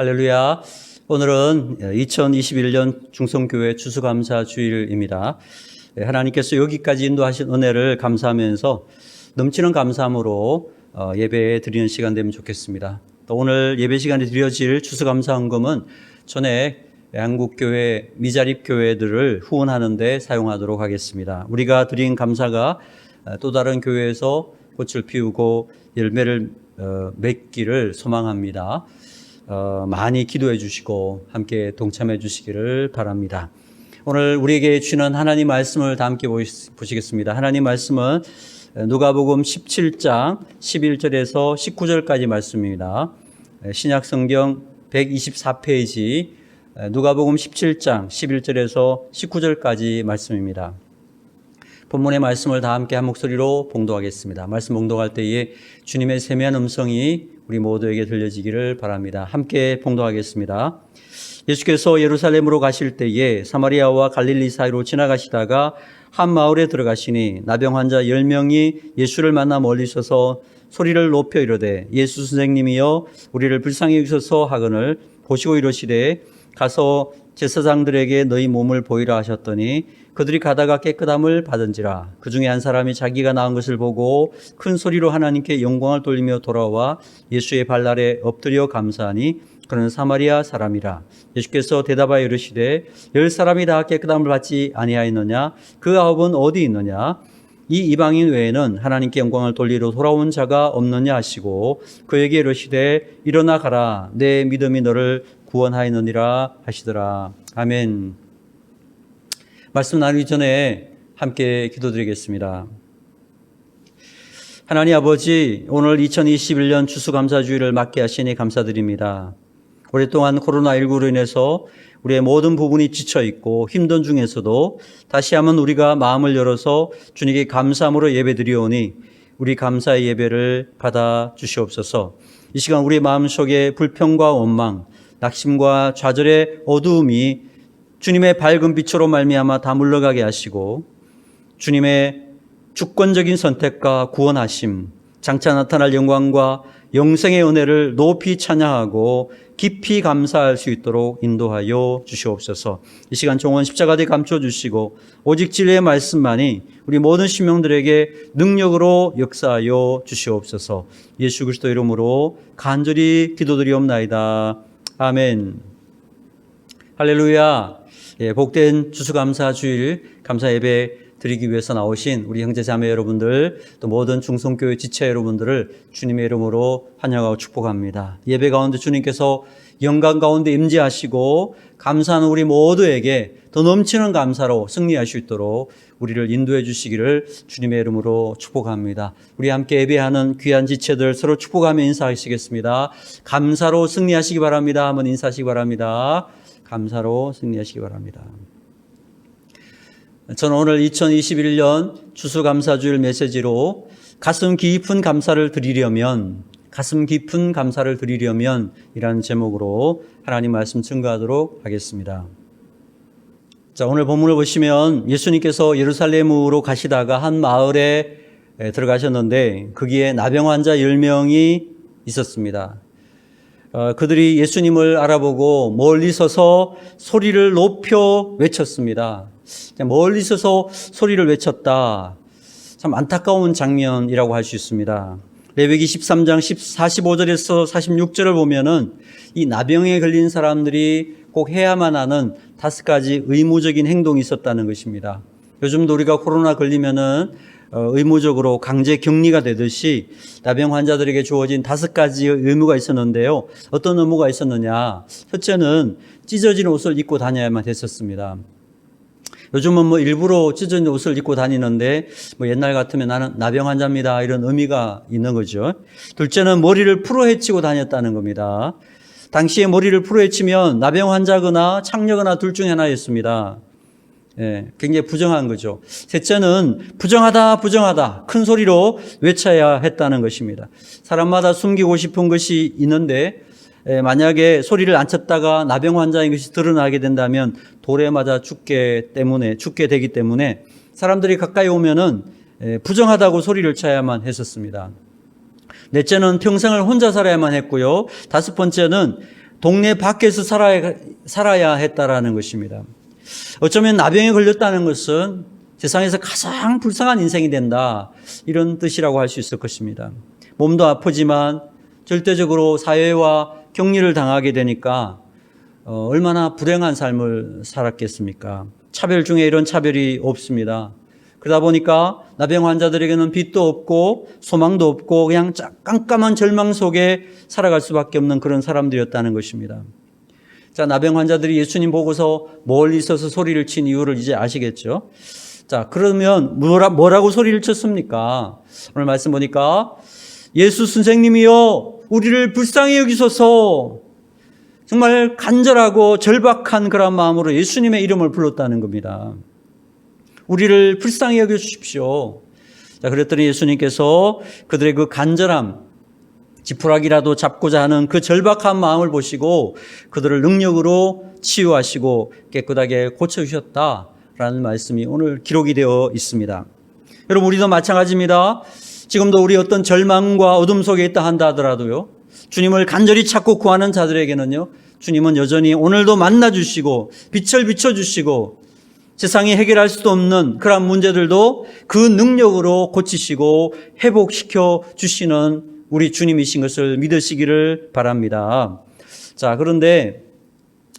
할렐루야. 오늘은 2021년 중성교회 추수감사 주일입니다. 하나님께서 여기까지 인도하신 은혜를 감사하면서 넘치는 감사함으로 예배 드리는 시간 되면 좋겠습니다. 또 오늘 예배 시간에 드려질 추수감사 헌금은 전에 한국교회 미자립교회들을 후원하는 데 사용하도록 하겠습니다. 우리가 드린 감사가 또 다른 교회에서 꽃을 피우고 열매를 맺기를 소망합니다. 많이 기도해 주시고 함께 동참해 주시기를 바랍니다. 오늘 우리에게 주시는 하나님 말씀을 다 함께 보시겠습니다. 하나님 말씀은 누가복음 17장 11절에서 19절까지 말씀입니다. 신약성경 124페이지 누가복음 17장 11절에서 19절까지 말씀입니다. 본문의 말씀을 다 함께 한 목소리로 봉독하겠습니다. 말씀 봉독할 때에 주님의 세미한 음성이 우리 모두에게 들려지기를 바랍니다. 함께 봉독하겠습니다. 예수께서 예루살렘으로 가실 때에 사마리아와 갈릴리 사이로 지나가시다가 한 마을에 들어가시니 나병 환자 10명이 예수를 만나 멀리 서서 소리를 높여 이르되 예수 선생님이여 우리를 불쌍히 여기소서 하거늘 보시고 이르시되 가서 제사장들에게 너희 몸을 보이라 하셨더니 그들이 가다가 깨끗함을 받은지라. 그 중에 한 사람이 자기가 나은 것을 보고 큰 소리로 하나님께 영광을 돌리며 돌아와 예수의 발 아래 엎드려 감사하니 그는 사마리아 사람이라. 예수께서 대답하여 이르시되 10사람이 다 깨끗함을 받지 아니하였느냐? 그 9은 어디 있느냐? 이 이방인 외에는 하나님께 영광을 돌리러 돌아온 자가 없느냐 하시고 그에게 이르시되 일어나 가라. 내 믿음이 너를 구원하였느니라 하시더라. 아멘. 말씀 나누기 전에 함께 기도드리겠습니다. 하나님 아버지, 오늘 2021년 추수감사주일을 맞게 하시니 감사드립니다. 오랫동안 코로나19로 인해서 우리의 모든 부분이 지쳐있고 힘든 중에서도 다시 한번 우리가 마음을 열어서 주님께 감사함으로 예배드리오니 우리 감사의 예배를 받아 주시옵소서. 이 시간 우리 마음속에 불평과 원망, 낙심과 좌절의 어두움이 주님의 밝은 빛으로 말미암아 다 물러가게 하시고 주님의 주권적인 선택과 구원하심, 장차 나타날 영광과 영생의 은혜를 높이 찬양하고 깊이 감사할 수 있도록 인도하여 주시옵소서. 이 시간 종원 십자가에 감춰주시고 오직 진리의 말씀만이 우리 모든 신명들에게 능력으로 역사하여 주시옵소서. 예수 그리스도 이름으로 간절히 기도드리옵나이다. 아멘. 할렐루야. 복된 추수감사 주일 감사 예배 드리기 위해서 나오신 우리 형제 자매 여러분들, 또 모든 중성교회 지체 여러분들을 주님의 이름으로 환영하고 축복합니다. 예배 가운데 주님께서 영광 가운데 임재하시고 감사하는 우리 모두에게 더 넘치는 감사로 승리할 수 있도록 우리를 인도해 주시기를 주님의 이름으로 축복합니다. 우리 함께 예배하는 귀한 지체들 서로 축복하며 인사하시겠습니다. 감사로 승리하시기 바랍니다. 한번 인사하시기 바랍니다. 감사로 승리하시기 바랍니다. 저는 오늘 2021년 추수감사주일 메시지로 가슴 깊은 감사를 드리려면 이라는 제목으로 하나님 말씀 증거하도록 하겠습니다. 자, 오늘 본문을 보시면 예수님께서 예루살렘으로 가시다가 한 마을에 들어가셨는데 거기에 나병 환자 10명이 있었습니다. 그들이 예수님을 알아보고 멀리 서서 소리를 높여 외쳤습니다. 멀리 서서 소리를 외쳤다. 참 안타까운 장면이라고 할 수 있습니다. 레위기 13장 45절에서 46절을 보면은 이 나병에 걸린 사람들이 꼭 해야만 하는 5가지 의무적인 행동이 있었다는 것입니다. 요즘도 우리가 코로나 걸리면은 의무적으로 강제 격리가 되듯이 나병 환자들에게 주어진 5가지의 의무가 있었는데요. 어떤 의무가 있었느냐? 첫째는 찢어진 옷을 입고 다녀야만 했었습니다. 요즘은 일부러 찢어진 옷을 입고 다니는데 옛날 같으면 나는 나병 환자입니다 이런 의미가 있는 거죠. 둘째는 머리를 풀어헤치고 다녔다는 겁니다. 당시에 머리를 풀어헤치면 나병 환자거나 창녀거나 둘 중에 하나였습니다. 굉장히 부정한 거죠. 셋째는 부정하다 큰 소리로 외쳐야 했다는 것입니다. 사람마다 숨기고 싶은 것이 있는데 만약에 소리를 안 쳤다가 나병 환자인 것이 드러나게 된다면 돌에 맞아 죽게 되기 때문에 사람들이 가까이 오면은 부정하다고 소리를 쳐야만 했었습니다. 넷째는 평생을 혼자 살아야만 했고요. 5번째는 동네 밖에서 살아야 했다라는 것입니다. 어쩌면 나병에 걸렸다는 것은 세상에서 가장 불쌍한 인생이 된다, 이런 뜻이라고 할 수 있을 것입니다. 몸도 아프지만 절대적으로 사회와 격리를 당하게 되니까 얼마나 불행한 삶을 살았겠습니까? 차별 중에 이런 차별이 없습니다. 그러다 보니까 나병 환자들에게는 빛도 없고 소망도 없고 그냥 깜깜한 절망 속에 살아갈 수밖에 없는 그런 사람들이었다는 것입니다. 자, 나병 환자들이 예수님 보고서 멀리 서서 소리를 친 이유를 이제 아시겠죠? 자, 그러면 뭐라고 소리를 쳤습니까? 오늘 말씀 보니까 예수 선생님이여 우리를 불쌍히 여기소서, 정말 간절하고 절박한 그런 마음으로 예수님의 이름을 불렀다는 겁니다. 우리를 불쌍히 여겨주십시오. 자, 그랬더니 예수님께서 그들의 그 간절함, 지푸라기라도 잡고자 하는 그 절박한 마음을 보시고 그들을 능력으로 치유하시고 깨끗하게 고쳐주셨다라는 말씀이 오늘 기록이 되어 있습니다. 여러분, 우리도 마찬가지입니다. 지금도 우리 어떤 절망과 어둠 속에 있다 한다 하더라도요, 주님을 간절히 찾고 구하는 자들에게는요, 주님은 여전히 오늘도 만나주시고 빛을 비춰주시고 세상이 해결할 수도 없는 그런 문제들도 그 능력으로 고치시고 회복시켜 주시는 우리 주님이신 것을 믿으시기를 바랍니다. 자, 그런데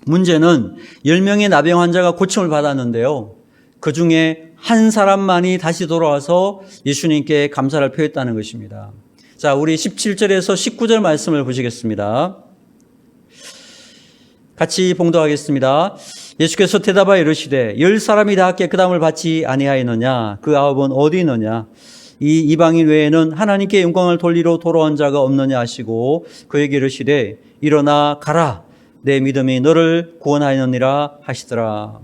문제는 10명의 나병 환자가 고침을 받았는데요, 그 중에 한 사람만이 다시 돌아와서 예수님께 감사를 표했다는 것입니다. 자, 우리 17절에서 19절 말씀을 보시겠습니다. 같이 봉독하겠습니다. 예수께서 대답하여 이르시되 10사람이 다 깨끗함을 받지 아니하였느냐? 그 9은 어디 있느냐? 이 이방인 외에는 하나님께 영광을 돌리러 돌아온 자가 없느냐 하시고 그에게 이르시되 일어나 가라, 내 믿음이 너를 구원하였느니라 하시더라.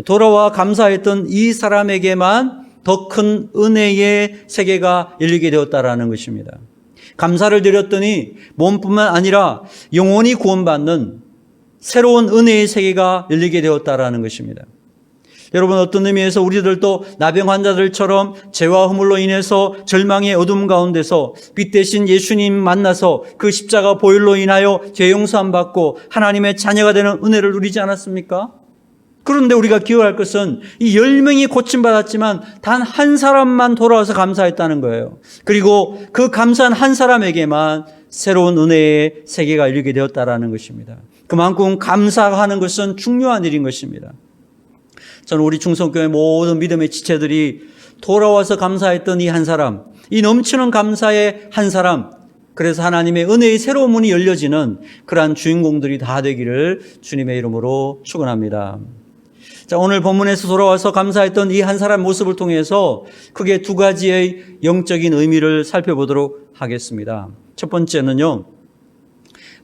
돌아와 감사했던 이 사람에게만 더 큰 은혜의 세계가 열리게 되었다라는 것입니다. 감사를 드렸더니 몸뿐만 아니라 영원히 구원받는 새로운 은혜의 세계가 열리게 되었다라는 것입니다. 여러분, 어떤 의미에서 우리들도 나병 환자들처럼 죄와 허물로 인해서 절망의 어둠 가운데서 빛 대신 예수님 만나서 그 십자가 보혈로 인하여 죄 용서함 받고 하나님의 자녀가 되는 은혜를 누리지 않았습니까? 그런데 우리가 기억할 것은 이 10명이 고침받았지만 단 한 사람만 돌아와서 감사했다는 거예요. 그리고 그 감사한 한 사람에게만 새로운 은혜의 세계가 열리게 되었다라는 것입니다. 그만큼 감사하는 것은 중요한 일인 것입니다. 저는 우리 충성교회 모든 믿음의 지체들이 돌아와서 감사했던 이 한 사람, 이 넘치는 감사의 한 사람, 그래서 하나님의 은혜의 새로운 문이 열려지는 그러한 주인공들이 다 되기를 주님의 이름으로 축원합니다. 자, 오늘 본문에서 돌아와서 감사했던 이 한 사람 모습을 통해서 크게 두 가지의 영적인 의미를 살펴보도록 하겠습니다. 첫 번째는요,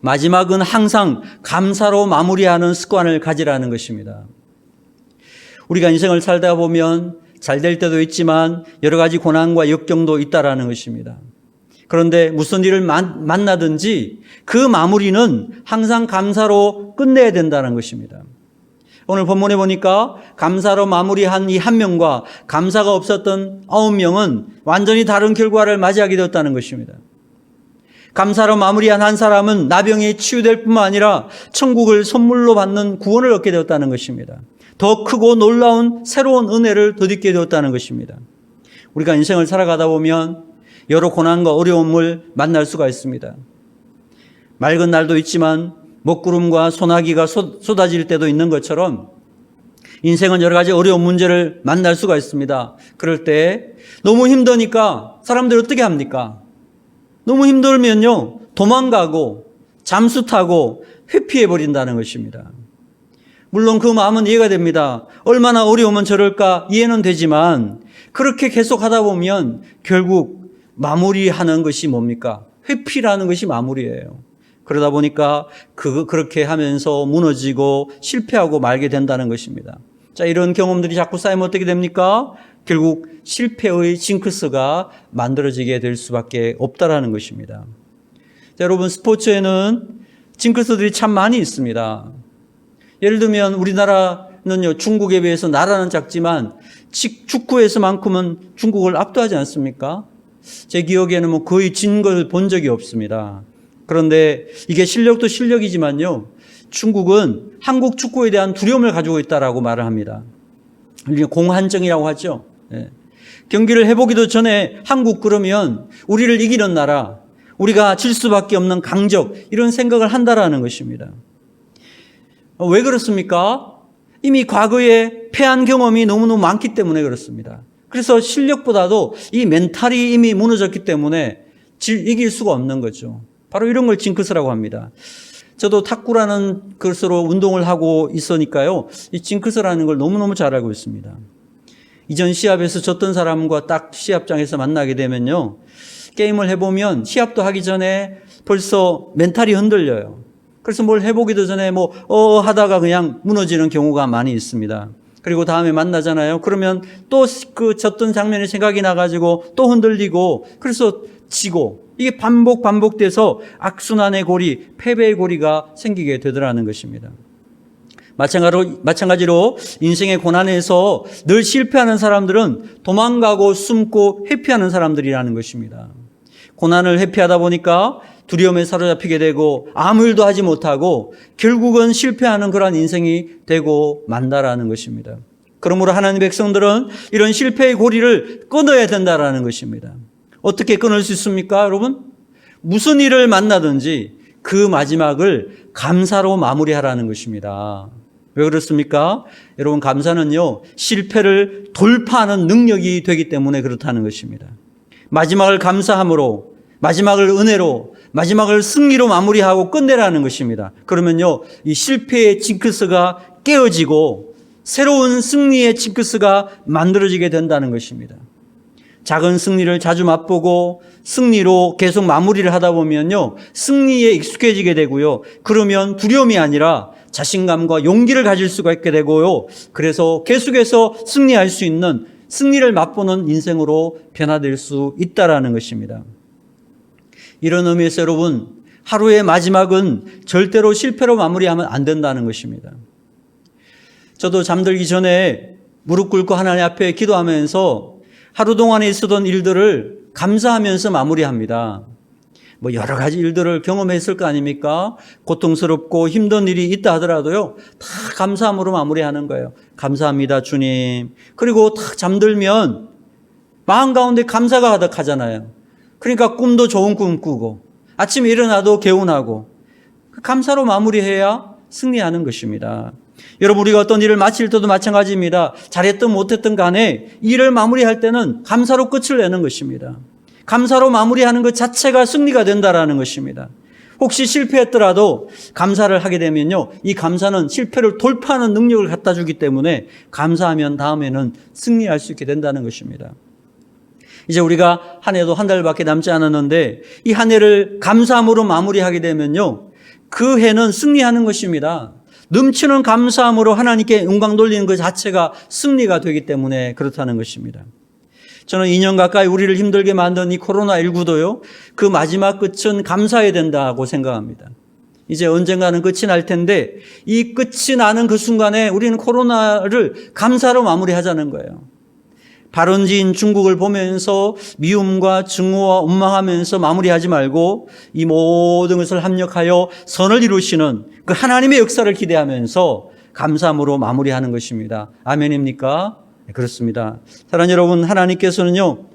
마지막은 항상 감사로 마무리하는 습관을 가지라는 것입니다. 우리가 인생을 살다 보면 잘 될 때도 있지만 여러 가지 고난과 역경도 있다라는 것입니다. 그런데 무슨 일을 만나든지 그 마무리는 항상 감사로 끝내야 된다는 것입니다. 오늘 본문에 보니까 감사로 마무리한 이 한 명과 감사가 없었던 9명은 완전히 다른 결과를 맞이하게 되었다는 것입니다. 감사로 마무리한 한 사람은 나병이 치유될 뿐만 아니라 천국을 선물로 받는 구원을 얻게 되었다는 것입니다. 더 크고 놀라운 새로운 은혜를 덧입게 되었다는 것입니다. 우리가 인생을 살아가다 보면 여러 고난과 어려움을 만날 수가 있습니다. 맑은 날도 있지만 먹구름과 소나기가 쏟아질 때도 있는 것처럼 인생은 여러 가지 어려운 문제를 만날 수가 있습니다. 그럴 때 너무 힘드니까 사람들이 어떻게 합니까? 너무 힘들면요, 도망가고 잠수 타고 회피해버린다는 것입니다. 물론 그 마음은 이해가 됩니다. 얼마나 어려우면 저럴까 이해는 되지만 그렇게 계속 하다 보면 결국 마무리하는 것이 뭡니까? 회피라는 것이 마무리예요. 그러다 보니까 그렇게 하면서 무너지고 실패하고 말게 된다는 것입니다. 자, 이런 경험들이 자꾸 쌓이면 어떻게 됩니까? 결국 실패의 징크스가 만들어지게 될 수밖에 없다라는 것입니다. 자, 여러분, 스포츠에는 징크스들이 참 많이 있습니다. 예를 들면 우리나라는요, 중국에 비해서 나라는 작지만 축구에서만큼은 중국을 압도하지 않습니까? 제 기억에는 거의 진 걸 본 적이 없습니다. 그런데 이게 실력도 실력이지만요, 중국은 한국 축구에 대한 두려움을 가지고 있다라고 말을 합니다. 공한증이라고 하죠. 예. 경기를 해보기도 전에 한국 그러면 우리를 이기는 나라, 우리가 질 수밖에 없는 강적, 이런 생각을 한다라는 것입니다. 왜 그렇습니까? 이미 과거에 패한 경험이 너무너무 많기 때문에 그렇습니다. 그래서 실력보다도 이 멘탈이 이미 무너졌기 때문에 이길 수가 없는 거죠. 바로 이런 걸 징크스라고 합니다. 저도 탁구라는 것으로 운동을 하고 있으니까요, 이 징크스라는 걸 너무너무 잘 알고 있습니다. 이전 시합에서 졌던 사람과 딱 시합장에서 만나게 되면요, 게임을 해보면 시합도 하기 전에 벌써 멘탈이 흔들려요. 그래서 뭘 해보기도 전에 하다가 그냥 무너지는 경우가 많이 있습니다. 그리고 다음에 만나잖아요. 그러면 또 그 졌던 장면이 생각이 나가지고 또 흔들리고, 그래서 지고, 이게 반복돼서 악순환의 고리, 패배의 고리가 생기게 되더라는 것입니다. 마찬가지로 인생의 고난에서 늘 실패하는 사람들은 도망가고 숨고 회피하는 사람들이라는 것입니다. 고난을 회피하다 보니까 두려움에 사로잡히게 되고 아무 일도 하지 못하고 결국은 실패하는 그런 인생이 되고 만다라는 것입니다. 그러므로 하나님의 백성들은 이런 실패의 고리를 끊어야 된다라는 것입니다. 어떻게 끊을 수 있습니까, 여러분? 무슨 일을 만나든지 그 마지막을 감사로 마무리하라는 것입니다. 왜 그렇습니까? 여러분, 감사는요, 실패를 돌파하는 능력이 되기 때문에 그렇다는 것입니다. 마지막을 감사함으로, 마지막을 은혜로, 마지막을 승리로 마무리하고 끝내라는 것입니다. 그러면요, 이 실패의 징크스가 깨어지고 새로운 승리의 징크스가 만들어지게 된다는 것입니다. 작은 승리를 자주 맛보고 승리로 계속 마무리를 하다 보면요, 승리에 익숙해지게 되고요. 그러면 두려움이 아니라 자신감과 용기를 가질 수가 있게 되고요. 그래서 계속해서 승리할 수 있는, 승리를 맛보는 인생으로 변화될 수 있다라는 것입니다. 이런 의미에서 여러분, 하루의 마지막은 절대로 실패로 마무리하면 안 된다는 것입니다. 저도 잠들기 전에 무릎 꿇고 하나님 앞에 기도하면서 하루 동안에 있었던 일들을 감사하면서 마무리합니다. 여러 가지 일들을 경험했을 거 아닙니까? 고통스럽고 힘든 일이 있다 하더라도요, 다 감사함으로 마무리하는 거예요. 감사합니다, 주님. 그리고 딱 잠들면 마음 가운데 감사가 가득하잖아요. 그러니까 꿈도 좋은 꿈 꾸고 아침에 일어나도 개운하고, 감사로 마무리해야 승리하는 것입니다. 여러분, 우리가 어떤 일을 마칠 때도 마찬가지입니다. 잘했든 못했든 간에 일을 마무리할 때는 감사로 끝을 내는 것입니다. 감사로 마무리하는 것 자체가 승리가 된다라는 것입니다. 혹시 실패했더라도 감사를 하게 되면요, 이 감사는 실패를 돌파하는 능력을 갖다 주기 때문에 감사하면 다음에는 승리할 수 있게 된다는 것입니다. 이제 우리가 한 해도 한 달밖에 남지 않았는데 이 한 해를 감사함으로 마무리하게 되면요, 그 해는 승리하는 것입니다. 넘치는 감사함으로 하나님께 영광 돌리는 것 자체가 승리가 되기 때문에 그렇다는 것입니다. 저는 2년 가까이 우리를 힘들게 만든 이 코로나19도요, 그 마지막 끝은 감사해야 된다고 생각합니다. 이제 언젠가는 끝이 날 텐데 이 끝이 나는 그 순간에 우리는 코로나를 감사로 마무리하자는 거예요. 발원지인 중국을 보면서 미움과 증오와 원망하면서 마무리하지 말고 이 모든 것을 합력하여 선을 이루시는 그 하나님의 역사를 기대하면서 감사함으로 마무리하는 것입니다. 아멘입니까? 네, 그렇습니다. 사랑하는 여러분, 하나님께서는요,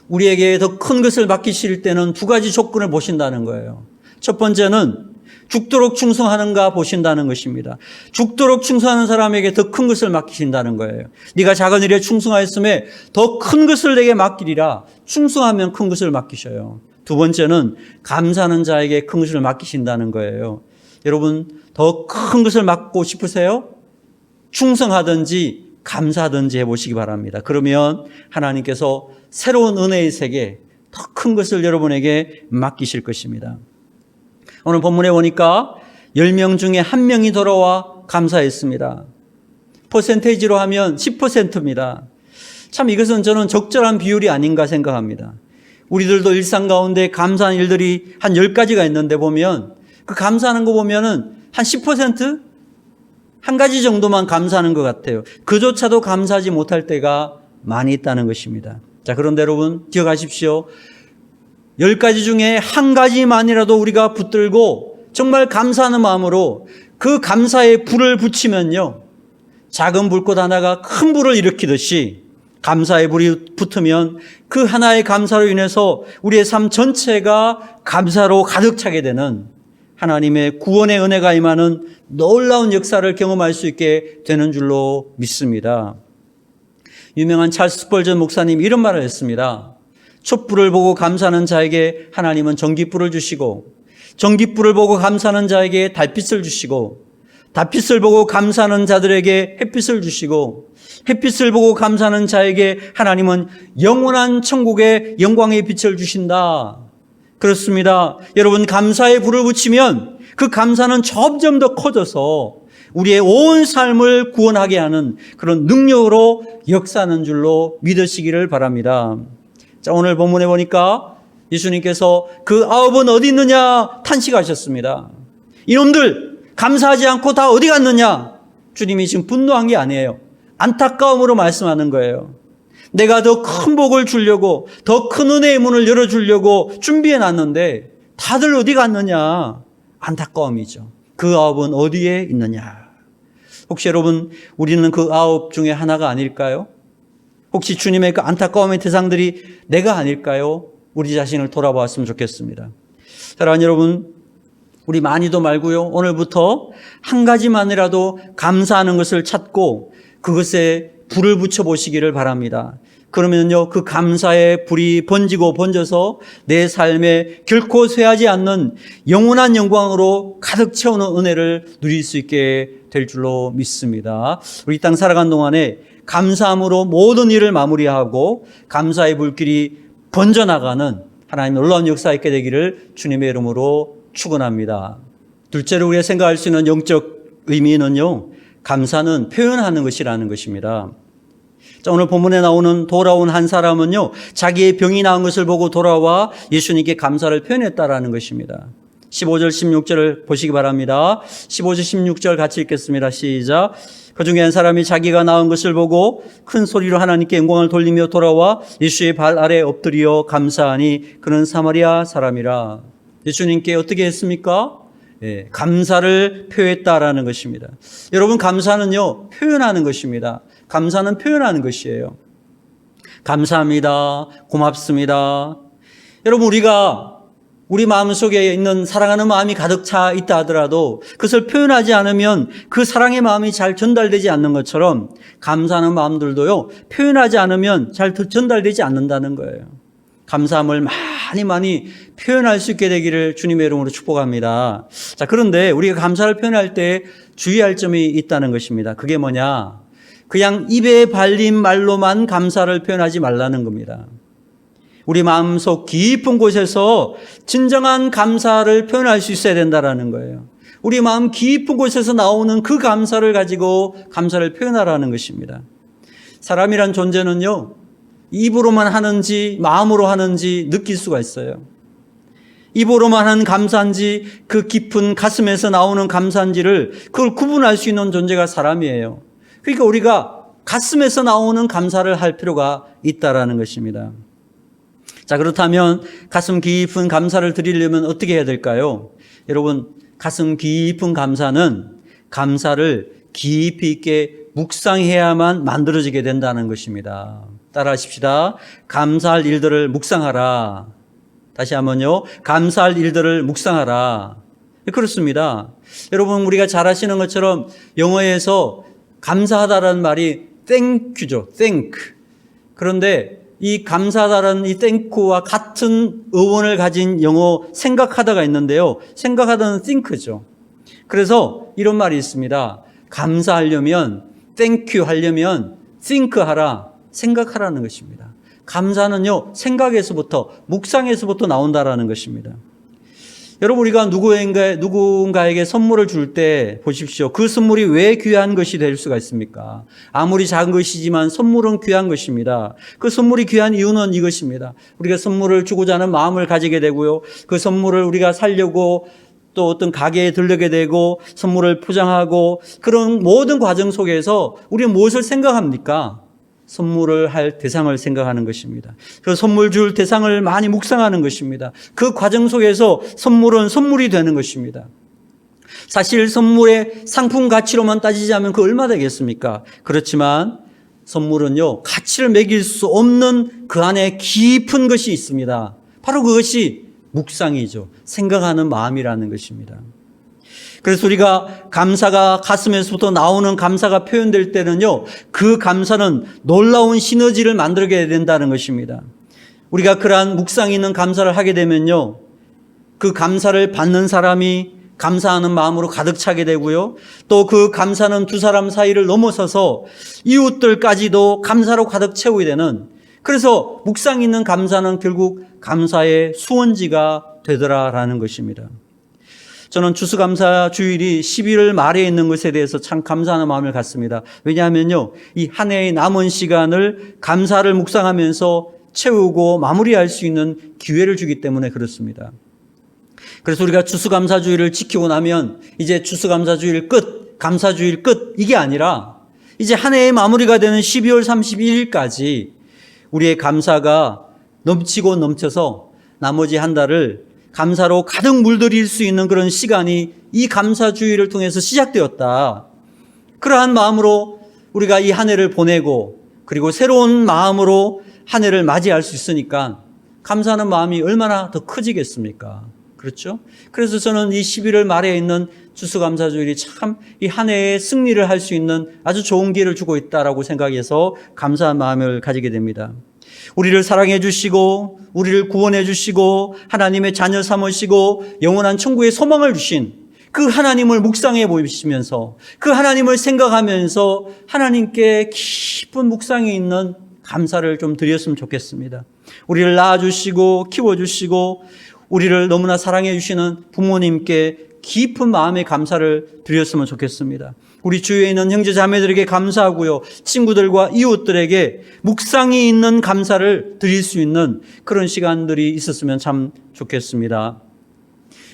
우리에게 더 큰 것을 맡기실 때는 두 가지 조건을 보신다는 거예요. 첫 번째는 죽도록 충성하는가 보신다는 것입니다. 죽도록 충성하는 사람에게 더 큰 것을 맡기신다는 거예요. 네가 작은 일에 충성하였음에 더 큰 것을 내게 맡기리라. 충성하면 큰 것을 맡기셔요. 두 번째는 감사하는 자에게 큰 것을 맡기신다는 거예요. 여러분, 더 큰 것을 맡고 싶으세요? 충성하든지 감사하든지 해보시기 바랍니다. 그러면 하나님께서 새로운 은혜의 세계, 더 큰 것을 여러분에게 맡기실 것입니다. 오늘 본문에 보니까 10명 중에 1명이 돌아와 감사했습니다. 퍼센테이지로 하면 10%입니다. 참 이것은 저는 적절한 비율이 아닌가 생각합니다. 우리들도 일상 가운데 감사한 일들이 한 10가지가 있는데 보면 그 감사하는 거 보면은 한 10%? 한 가지 정도만 감사하는 것 같아요. 그조차도 감사하지 못할 때가 많이 있다는 것입니다. 자, 그런데 여러분 기억하십시오. 10가지 중에 한 가지만이라도 우리가 붙들고 정말 감사하는 마음으로 그 감사의 불을 붙이면요, 작은 불꽃 하나가 큰 불을 일으키듯이 감사의 불이 붙으면 그 하나의 감사로 인해서 우리의 삶 전체가 감사로 가득 차게 되는 하나님의 구원의 은혜가 임하는 놀라운 역사를 경험할 수 있게 되는 줄로 믿습니다. 유명한 찰스 스펄전 목사님이 이런 말을 했습니다. 촛불을 보고 감사하는 자에게 하나님은 전깃불을 주시고, 전깃불을 보고 감사하는 자에게 달빛을 주시고, 달빛을 보고 감사하는 자들에게 햇빛을 주시고, 햇빛을 보고 감사하는 자에게 하나님은 영원한 천국의 영광의 빛을 주신다. 그렇습니다. 여러분, 감사의 불을 붙이면 그 감사는 점점 더 커져서 우리의 온 삶을 구원하게 하는 그런 능력으로 역사하는 줄로 믿으시기를 바랍니다. 자, 오늘 본문에 보니까 예수님께서 그 아홉은 어디 있느냐 탄식하셨습니다. 이놈들 감사하지 않고 다 어디 갔느냐? 주님이 지금 분노한 게 아니에요. 안타까움으로 말씀하는 거예요. 내가 더 큰 복을 주려고, 더 큰 은혜의 문을 열어주려고 준비해 놨는데 다들 어디 갔느냐? 안타까움이죠. 그 아홉은 어디에 있느냐? 혹시 여러분, 우리는 그 아홉 중에 하나가 아닐까요? 혹시 주님의 그 안타까움의 대상들이 내가 아닐까요? 우리 자신을 돌아보았으면 좋겠습니다. 사랑하는 여러분, 우리 많이도 말고요, 오늘부터 한 가지만이라도 감사하는 것을 찾고 그것에 불을 붙여보시기를 바랍니다. 그러면요, 그 감사의 불이 번지고 번져서 내 삶에 결코 쇠하지 않는 영원한 영광으로 가득 채우는 은혜를 누릴 수 있게 될 줄로 믿습니다. 우리 이 땅 살아간 동안에 감사함으로 모든 일을 마무리하고 감사의 불길이 번져나가는 하나님의 놀라운 역사 있게 되기를 주님의 이름으로 축원합니다. 둘째로 우리가 생각할 수 있는 영적 의미는요, 감사는 표현하는 것이라는 것입니다. 자, 오늘 본문에 나오는 돌아온 한 사람은요, 자기의 병이 나은 것을 보고 돌아와 예수님께 감사를 표현했다라는 것입니다. 15절 16절을 보시기 바랍니다. 15절 16절 같이 읽겠습니다. 시작. 그 중에 한 사람이 자기가 나은 것을 보고 큰 소리로 하나님께 영광을 돌리며 돌아와 예수의 발 아래 엎드려 감사하니 그는 사마리아 사람이라. 예수님께 어떻게 했습니까? 예, 감사를 표했다라는 것입니다. 여러분, 감사는요, 표현하는 것입니다. 감사는 표현하는 것이에요. 감사합니다. 고맙습니다. 여러분, 우리가 우리 마음속에 있는 사랑하는 마음이 가득 차 있다 하더라도 그것을 표현하지 않으면 그 사랑의 마음이 잘 전달되지 않는 것처럼 감사하는 마음들도요, 표현하지 않으면 잘 전달되지 않는다는 거예요. 감사함을 많이 표현할 수 있게 되기를 주님의 이름으로 축복합니다. 자, 그런데 우리가 감사를 표현할 때 주의할 점이 있다는 것입니다. 그게 뭐냐? 그냥 입에 발린 말로만 감사를 표현하지 말라는 겁니다. 우리 마음속 깊은 곳에서 진정한 감사를 표현할 수 있어야 된다는 거예요. 우리 마음 깊은 곳에서 나오는 그 감사를 가지고 감사를 표현하라는 것입니다. 사람이란 존재는요, 입으로만 하는지 마음으로 하는지 느낄 수가 있어요. 입으로만 하는 감사인지 그 깊은 가슴에서 나오는 감사인지를 그걸 구분할 수 있는 존재가 사람이에요. 그러니까 우리가 가슴에서 나오는 감사를 할 필요가 있다라는 것입니다. 자, 그렇다면 가슴 깊은 감사를 드리려면 어떻게 해야 될까요? 여러분, 가슴 깊은 감사는 감사를 깊이 있게 묵상해야만 만들어지게 된다는 것입니다. 따라하십시다. 감사할 일들을 묵상하라. 다시 한번요. 감사할 일들을 묵상하라. 그렇습니다. 여러분, 우리가 잘 아시는 것처럼 영어에서 감사하다라는 말이 thank유죠. thank. 그런데 이 감사하다라는 이 thank와 같은 어원을 가진 영어 생각하다가 있는데요. 생각하다는 think죠. 그래서 이런 말이 있습니다. 감사하려면, thank you 하려면 think 하라. 생각하라는 것입니다. 감사는요, 생각에서부터, 묵상에서부터 나온다라는 것입니다. 여러분, 우리가 누군가에게 선물을 줄 때 보십시오. 그 선물이 왜 귀한 것이 될 수가 있습니까? 아무리 작은 것이지만 선물은 귀한 것입니다. 그 선물이 귀한 이유는 이것입니다. 우리가 선물을 주고자 하는 마음을 가지게 되고요. 그 선물을 우리가 살려고 또 어떤 가게에 들르게 되고 선물을 포장하고 그런 모든 과정 속에서 우리는 무엇을 생각합니까? 선물을 할 대상을 생각하는 것입니다. 그 선물 줄 대상을 많이 묵상하는 것입니다. 그 과정 속에서 선물은 선물이 되는 것입니다. 사실 선물의 상품 가치로만 따지자면 그 얼마 되겠습니까? 그렇지만 선물은요, 가치를 매길 수 없는 그 안에 깊은 것이 있습니다. 바로 그것이 묵상이죠. 생각하는 마음이라는 것입니다. 그래서 우리가 감사가 가슴에서부터 나오는 감사가 표현될 때는요, 그 감사는 놀라운 시너지를 만들게 된다는 것입니다. 우리가 그러한 묵상 있는 감사를 하게 되면요, 그 감사를 받는 사람이 감사하는 마음으로 가득 차게 되고요, 또 그 감사는 두 사람 사이를 넘어서서 이웃들까지도 감사로 가득 채우게 되는, 그래서 묵상 있는 감사는 결국 감사의 수원지가 되더라라는 것입니다. 저는 추수감사 주일이 11월 말에 있는 것에 대해서 참 감사하는 마음을 갖습니다. 왜냐하면요, 이 한 해의 남은 시간을 감사를 묵상하면서 채우고 마무리할 수 있는 기회를 주기 때문에 그렇습니다. 그래서 우리가 추수감사주일을 지키고 나면 이제 추수감사주일 끝, 감사주일 끝, 이게 아니라 이제 한 해의 마무리가 되는 12월 31일까지 우리의 감사가 넘치고 넘쳐서 나머지 한 달을 감사로 가득 물들일 수 있는 그런 시간이 이 감사주일을 통해서 시작되었다. 그러한 마음으로 우리가 이 한 해를 보내고 그리고 새로운 마음으로 한 해를 맞이할 수 있으니까 감사하는 마음이 얼마나 더 커지겠습니까? 그렇죠? 그래서 저는 이 11월 말에 있는 추수감사주일이 참 이 한 해의 승리를 할 수 있는 아주 좋은 기회를 주고 있다라고 생각해서 감사한 마음을 가지게 됩니다. 우리를 사랑해 주시고 우리를 구원해 주시고 하나님의 자녀 삼으시고 영원한 천국의 소망을 주신 그 하나님을 묵상해 보시면서 그 하나님을 생각하면서 하나님께 깊은 묵상에 있는 감사를 좀 드렸으면 좋겠습니다. 우리를 낳아주시고 키워주시고 우리를 너무나 사랑해 주시는 부모님께 깊은 마음의 감사를 드렸으면 좋겠습니다. 우리 주위에 있는 형제 자매들에게 감사하고요, 친구들과 이웃들에게 묵상이 있는 감사를 드릴 수 있는 그런 시간들이 있었으면 참 좋겠습니다.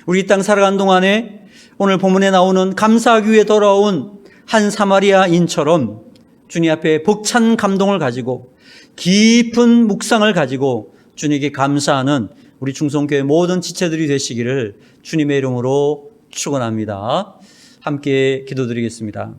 우리 이 땅 살아가는 동안에 오늘 본문에 나오는 감사하기 위해 돌아온 한 사마리아인처럼 주님 앞에 벅찬 감동을 가지고 깊은 묵상을 가지고 주님께 감사하는 우리 중성교회 모든 지체들이 되시기를 주님의 이름으로 축원합니다. 함께 기도드리겠습니다.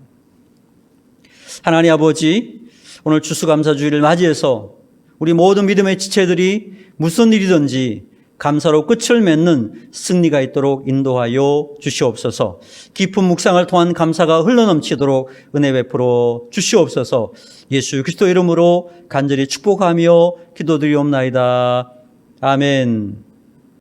하나님 아버지, 오늘 추수감사주일을 맞이해서 우리 모든 믿음의 지체들이 무슨 일이든지 감사로 끝을 맺는 승리가 있도록 인도하여 주시옵소서. 깊은 묵상을 통한 감사가 흘러넘치도록 은혜 베풀어 주시옵소서. 예수 그리스도 이름으로 간절히 축복하며 기도드리옵나이다. 아멘.